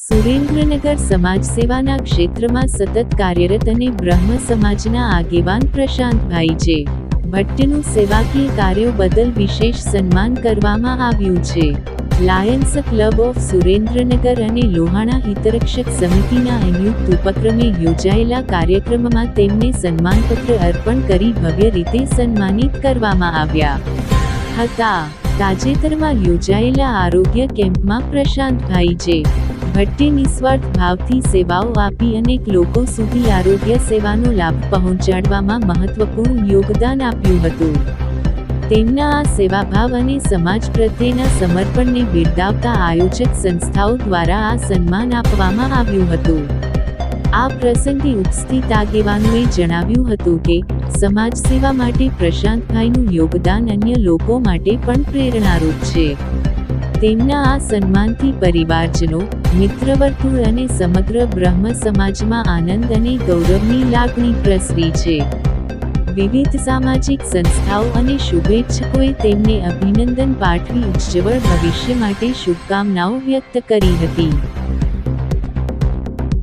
સુરેન્દ્રનગર સમાજસેવાના ક્ષેત્રમાં સતત કાર્યરત અને બ્રહ્મ સમાજના આગેવાન પ્રશાંતભાઈ જે. ભટ્ટનું સેવાકીય કાર્યો બદલ વિશેષ સન્માન કરવામાં આવ્યું છે. લાયન્સ ક્લબ ઓફ સુરેન્દ્રનગર અને લોહાણા હિતરક્ષક સમિતિના સંયુક્ત ઉપક્રમે યોજાયેલા કાર્યક્રમમાં તેમને સન્માનપત્ર અર્પણ કરી ભવ્ય રીતે સન્માનિત કરવામાં આવ્યા હતા. તાજેતરમાં યોજાયેલા આરોગ્ય કેમ્પમાં પ્રશાંતભાઈ જે. ભટ્ટે નિસ્વાર્થ ભાવથી સેવાઓ આપી અનેક લોકો સુધી આરોગ્ય સેવાનો લાભ પહોંચાડવામાં મહત્વપૂર્ણ યોગદાન આપ્યું હતું. તેમના આ સેવાભાવ અને સમાજ પ્રત્યેના સમર્પણને બિરદાવતા આયોજક સંસ્થાઓ દ્વારા આ સન્માન આપવામાં આવ્યું હતું. આ પ્રસંગે ઉપસ્થિત આગેવાનોએ જણાવ્યું હતું કે સમાજ સેવા માટે પ્રશાંતભાઈનું યોગદાન અન્ય લોકો માટે પણ પ્રેરણારૂપ છે. તેમના આ સન્માનથી પરિવારજનો, મિત્રવર્તુળ અને સમગ્ર બ્રહ્મ સમાજમાં આનંદ અને ગૌરવની લાગણી પ્રસરી છે. વિવિધ સામાજિક સંસ્થાઓ અને શુભેચ્છકોએ તેમને અભિનંદન પાઠવી ઉજ્જવળ ભવિષ્ય માટે શુભકામનાઓ વ્યક્ત કરી હતી.